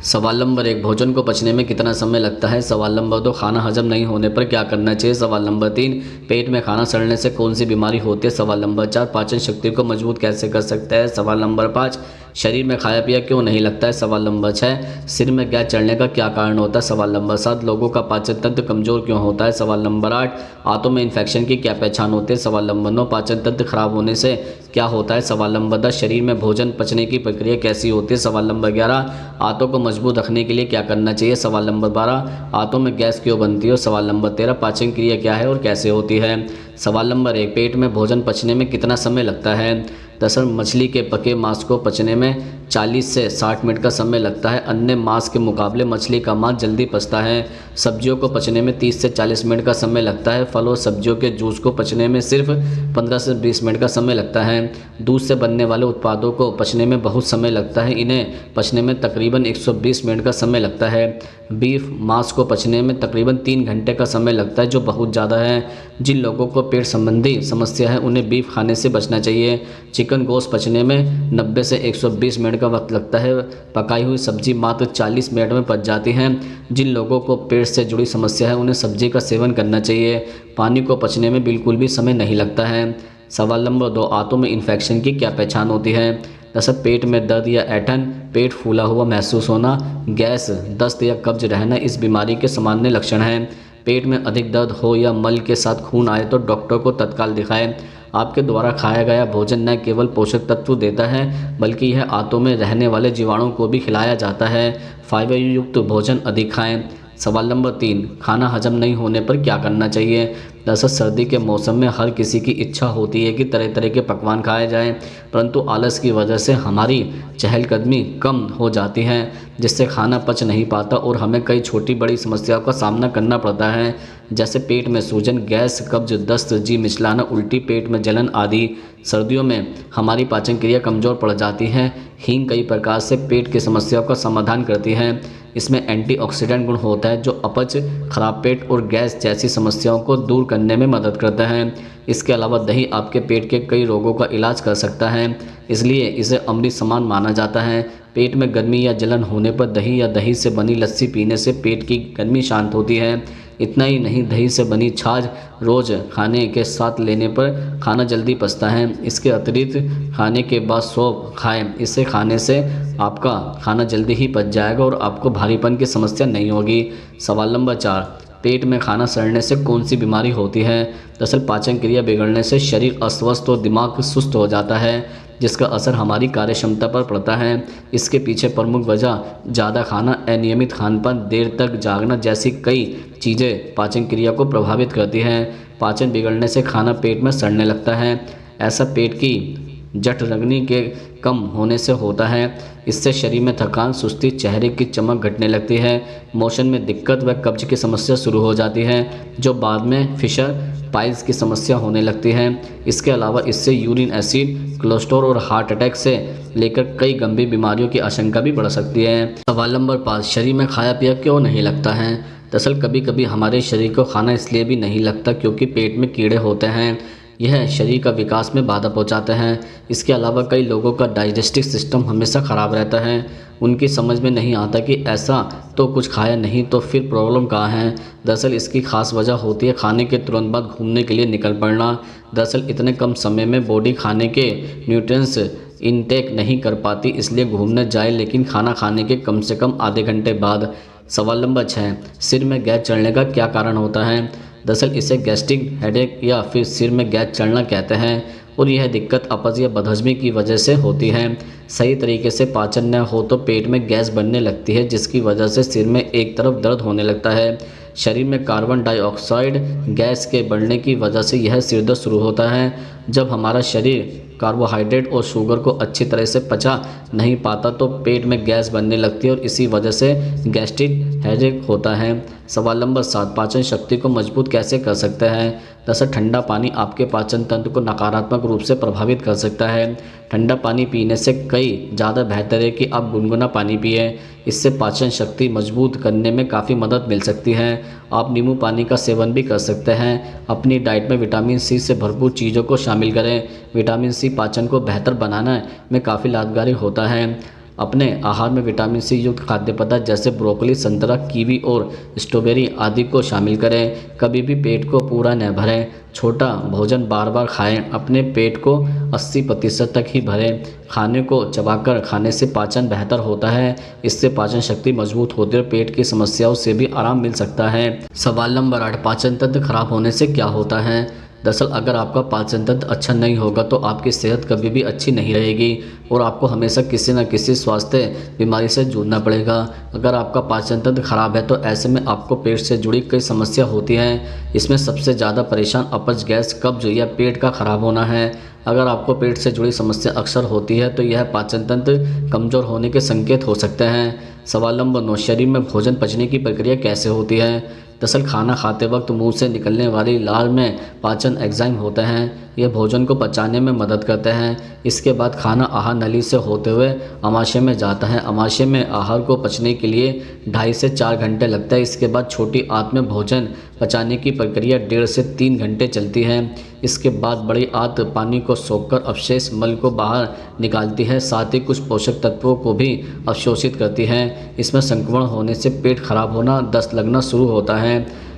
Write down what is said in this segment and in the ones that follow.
सवाल नंबर 1, भोजन को पचने में कितना समय लगता है। सवाल नंबर 2, खाना हजम नहीं होने पर क्या करना चाहिए। सवाल नंबर 3, पेट में खाना सड़ने से कौन सी बीमारी होती है। सवाल नंबर 4, पाचन शक्ति को मजबूत कैसे कर सकते हैं। सवाल नंबर 5, शरीर में खाया पिया क्यों नहीं लगता है। सवाल नंबर 6, सिर में गैस चढ़ने का क्या कारण होता है। सवाल नंबर 7, लोगों का पाचन तंत्र कमजोर क्यों होता है। सवाल नंबर 8, आंतों में इन्फेक्शन की क्या पहचान होती है। सवाल नंबर 9, पाचन तंत्र खराब होने से क्या होता है। सवाल नंबर 10, शरीर में भोजन पचने की प्रक्रिया कैसी होती है। सवाल नंबर 11, आंतों को मजबूत रखने के लिए क्या करना चाहिए। सवाल नंबर 12, आंतों में गैस क्यों बनती है। और सवाल नंबर 13, पाचन क्रिया क्या है और कैसे होती है। सवाल नंबर 1, पेट में भोजन पचने में कितना समय लगता है। दरअसल मछली के पके मांस को पचने में 40 से 60 मिनट का समय लगता है। अन्य मांस के मुकाबले मछली का मांस जल्दी पचता है। सब्जियों को पचने में 30 से 40 मिनट का समय लगता है। फल और सब्जियों के जूस को पचने में सिर्फ 15 से 20 मिनट का समय लगता है। दूध से बनने वाले उत्पादों को पचने में बहुत समय लगता है। इन्हें पचने में तकरीबन 120 मिनट का समय लगता है। बीफ मांस को पचने में तकरीबन 3 घंटे का समय लगता है, जो बहुत ज़्यादा है। जिन लोगों को पेट संबंधी समस्या है उन्हें बीफ खाने से बचना चाहिए। चिकन गोश्त पचने में 90 से 120 मिनट का वक्त लगता है। पकाई हुई सब्जी मात्र 40 मिनट में पच जाती हैं। जिन लोगों को पेट से जुड़ी समस्या है उन्हें सब्जी का सेवन करना चाहिए। पानी को पचने में बिल्कुल भी समय नहीं लगता है। सवाल नंबर 2, आंतों में इन्फेक्शन की क्या पहचान होती है। जैसे पेट में दर्द या ऐंठन, पेट फूला हुआ महसूस होना, गैस, दस्त या कब्ज रहना इस बीमारी के सामान्य लक्षण हैं। पेट में अधिक दर्द हो या मल के साथ खून आए तो डॉक्टर को तत्काल दिखाएं। आपके द्वारा खाया गया भोजन न केवल पोषक तत्व देता है बल्कि यह आंतों में रहने वाले जीवाणुओं को भी खिलाया जाता है। फाइबर युक्त भोजन अधिक खाएं। सवाल नंबर 3, खाना हजम नहीं होने पर क्या करना चाहिए। दरअसल सर्दी के मौसम में हर किसी की इच्छा होती है कि तरह तरह के पकवान खाए जाएं, परंतु आलस की वजह से हमारी चहलकदमी कम हो जाती है, जिससे खाना पच नहीं पाता और हमें कई छोटी बड़ी समस्याओं का सामना करना पड़ता है, जैसे पेट में सूजन, गैस, कब्ज, दस्त, जी मिचलाना, उल्टी, पेट में जलन आदि। सर्दियों में हमारी पाचन क्रिया कमज़ोर पड़ जाती है। हींग कई प्रकार से पेट की समस्याओं का समाधान करती है। इसमें एंटीऑक्सीडेंट गुण होता है जो अपच, खराब पेट और गैस जैसी समस्याओं को दूर करने में मदद करता है। इसके अलावा दही आपके पेट के कई रोगों का इलाज कर सकता है, इसलिए इसे अमृत समान माना जाता है। पेट में गर्मी या जलन होने पर दही या दही से बनी लस्सी पीने से पेट की गर्मी शांत होती है। इतना ही नहीं, दही से बनी छाछ रोज़ खाने के साथ लेने पर खाना जल्दी पचता है। इसके अतिरिक्त खाने के बाद सौंफ खाएं, इसे खाने से आपका खाना जल्दी ही पच जाएगा और आपको भारीपन की समस्या नहीं होगी। सवाल नंबर 4, पेट में खाना सड़ने से कौन सी बीमारी होती है। दरअसल पाचन क्रिया बिगड़ने से शरीर अस्वस्थ और दिमाग सुस्त हो जाता है, जिसका असर हमारी कार्य क्षमता पर पड़ता है। इसके पीछे प्रमुख वजह ज़्यादा खाना, अनियमित खानपान, देर तक जागना जैसी कई चीज़ें पाचन क्रिया को प्रभावित करती हैं। पाचन बिगड़ने से खाना पेट में सड़ने लगता है। ऐसा पेट की जठराग्नि के कम होने से होता है। इससे शरीर में थकान, सुस्ती, चेहरे की चमक घटने लगती है। मोशन में दिक्कत व कब्ज की समस्या शुरू हो जाती है, जो बाद में फिशर पाइल्स की समस्या होने लगती है। इसके अलावा इससे यूरिन एसिड, कोलेस्ट्रॉल और हार्ट अटैक से लेकर कई गंभीर बीमारियों की आशंका भी बढ़ सकती है। सवाल नंबर 5, शरीर में खाया पिया क्यों नहीं लगता है। दरअसल कभी कभी हमारे शरीर को खाना इसलिए भी नहीं लगता क्योंकि पेट में कीड़े होते हैं। यह शरीर का विकास में बाधा पहुंचाते हैं। इसके अलावा कई लोगों का डाइजेस्टिव सिस्टम हमेशा ख़राब रहता है। उनकी समझ में नहीं आता कि ऐसा तो कुछ खाया नहीं तो फिर प्रॉब्लम कहाँ है। दरअसल इसकी खास वजह होती है खाने के तुरंत बाद घूमने के लिए निकल पड़ना। दरअसल इतने कम समय में बॉडी खाने के न्यूट्रिएंट्स इनटेक नहीं कर पाती, इसलिए घूमने जाए लेकिन खाना खाने के कम से कम आधे घंटे बाद। सवाल नंबर 6, सिर में गैस चढ़ने का क्या कारण होता है। दरअसल इसे गैस्ट्रिक हेडेक या फिर सिर में गैस चढ़ना कहते हैं और यह दिक्कत अपच या बदहजमी की वजह से होती है। सही तरीके से पाचन न हो तो पेट में गैस बनने लगती है, जिसकी वजह से सिर में एक तरफ दर्द होने लगता है। शरीर में कार्बन डाइऑक्साइड गैस के बढ़ने की वजह से यह सिर दर्द शुरू होता है। जब हमारा शरीर कार्बोहाइड्रेट और शुगर को अच्छी तरह से पचा नहीं पाता तो पेट में गैस बनने लगती है और इसी वजह से गैस्ट्रिक हेडेक होता है। सवाल नंबर 7, पाचन शक्ति को मजबूत कैसे कर सकते हैं। दरअसल ठंडा पानी आपके पाचन तंत्र को नकारात्मक रूप से प्रभावित कर सकता है। ठंडा पानी पीने से कई ज़्यादा बेहतर है कि आप गुनगुना पानी पिए। इससे पाचन शक्ति मजबूत करने में काफ़ी मदद मिल सकती है। आप नींबू पानी का सेवन भी कर सकते हैं। अपनी डाइट में विटामिन सी से भरपूर चीज़ों को शामिल करें। विटामिन सी पाचन को बेहतर बनाने में काफ़ी लाभकारी होता है। अपने आहार में विटामिन सी युक्त खाद्य पदार्थ जैसे ब्रोकली, संतरा, कीवी और स्ट्रॉबेरी आदि को शामिल करें। कभी भी पेट को पूरा न भरें। छोटा भोजन बार बार खाएं। अपने पेट को 80% तक ही भरें। खाने को चबाकर खाने से पाचन बेहतर होता है। इससे पाचन शक्ति मजबूत होती है और पेट की समस्याओं से भी आराम मिल सकता है। सवाल नंबर 8, पाचन तंत्र खराब होने से क्या होता है? दरअसल अगर आपका पाचन तंत्र अच्छा नहीं होगा तो आपकी सेहत कभी भी अच्छी नहीं रहेगी और आपको हमेशा किसी न किसी स्वास्थ्य बीमारी से जूझना पड़ेगा। अगर आपका पाचन तंत्र खराब है तो ऐसे में आपको पेट से जुड़ी कई समस्या होती हैं। इसमें सबसे ज़्यादा परेशान अपच, गैस, कब्ज या पेट का खराब होना है। अगर आपको पेट से जुड़ी समस्या अक्सर होती है तो यह पाचन तंत्र कमज़ोर होने के संकेत हो सकते हैं। सवाल नंबर 9, शरीर में भोजन पचने की प्रक्रिया कैसे होती है? दरअसल खाना खाते वक्त मुंह से निकलने वाली लार में पाचन एंजाइम होते हैं। यह भोजन को पचाने में मदद करते हैं। इसके बाद खाना आहार नली से होते हुए अमाशय में जाता है। अमाशय में आहार को पचने के लिए 2.5 से 4 घंटे लगता है। इसके बाद छोटी आंत में भोजन पचाने की प्रक्रिया 1.5 से 3 घंटे चलती है। इसके बाद बड़ी आंत पानी को सोखकर अवशेष मल को बाहर निकालती है, साथ ही कुछ पोषक तत्वों को भी अवशोषित करती है। इसमें संक्रमण होने से पेट खराब होना, दस्त लगना शुरू होता है।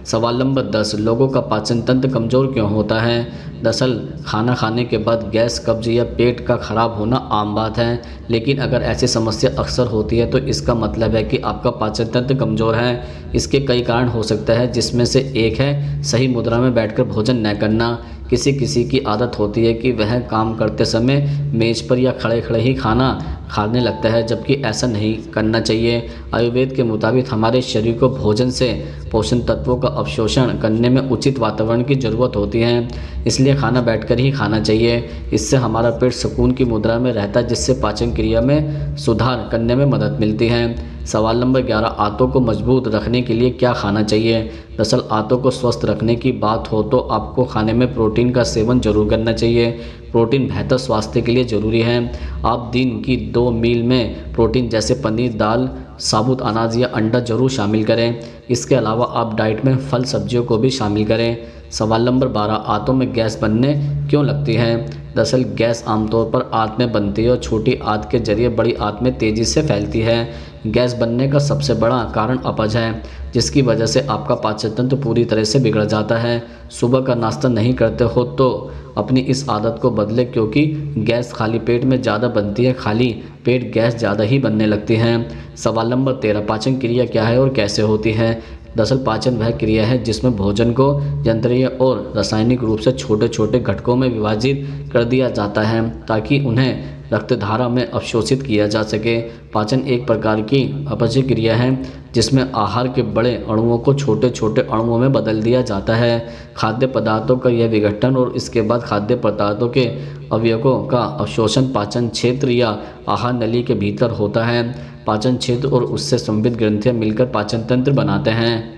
सवाल नंबर 10, लोगों का पाचन तंत्र कमज़ोर क्यों होता है? दरअसल खाना खाने के बाद गैस, कब्ज या पेट का खराब होना आम बात है, लेकिन अगर ऐसी समस्या अक्सर होती है तो इसका मतलब है कि आपका पाचन तंत्र कमज़ोर है। इसके कई कारण हो सकते हैं, जिसमें से एक है सही मुद्रा में बैठकर भोजन न करना। किसी किसी की आदत होती है कि वह काम करते समय मेज़ पर या खड़े खड़े ही खाना खाने लगता है, जबकि ऐसा नहीं करना चाहिए। आयुर्वेद के मुताबिक हमारे शरीर को भोजन से पोषण तत्वों का अवशोषण करने में उचित वातावरण की ज़रूरत होती है, इसलिए खाना बैठकर ही खाना चाहिए। इससे हमारा पेट सुकून की मुद्रा में रहता है, जिससे पाचन क्रिया में सुधार करने में मदद मिलती है। सवाल नंबर 11, आंतों को मजबूत रखने के लिए क्या खाना चाहिए? दरअसल आंतों को स्वस्थ रखने की बात हो तो आपको खाने में प्रोटीन का सेवन जरूर करना चाहिए। प्रोटीन बेहतर स्वास्थ्य के लिए ज़रूरी है। आप दिन की 2 मील में प्रोटीन जैसे पनीर, दाल, साबुत अनाज या अंडा जरूर शामिल करें। इसके अलावा आप डाइट में फल सब्जियों को भी शामिल करें। सवाल नंबर 12, आंतों में गैस बनने क्यों लगती है? दरअसल गैस आमतौर पर आंत में बनती है और छोटी आंत के जरिए बड़ी आंत में तेज़ी से फैलती है। गैस बनने का सबसे बड़ा कारण अपच है, जिसकी वजह से आपका पाचन तंत्र पूरी तरह से बिगड़ जाता है। सुबह का नाश्ता नहीं करते हो तो अपनी इस आदत को बदलें, क्योंकि गैस खाली पेट में ज़्यादा बनती है, खाली पेट गैस ज़्यादा ही बनने लगती है। सवाल नंबर 13, पाचन क्रिया क्या है और कैसे होती है? दरअसल पाचन वह क्रिया है जिसमें भोजन को यंत्रीय और रासायनिक रूप से छोटे छोटे घटकों में विभाजित कर दिया जाता है, ताकि उन्हें रक्तधारा में अवशोषित किया जा सके। पाचन एक प्रकार की अपचय क्रिया है जिसमें आहार के बड़े अणुओं को छोटे छोटे अणुओं में बदल दिया जाता है। खाद्य पदार्थों का यह विघटन और इसके बाद खाद्य पदार्थों के अवयवों का अवशोषण पाचन क्षेत्र या आहार नली के भीतर होता है। पाचन क्षेत्र और उससे संबंधित ग्रंथियां मिलकर पाचन तंत्र बनाते हैं।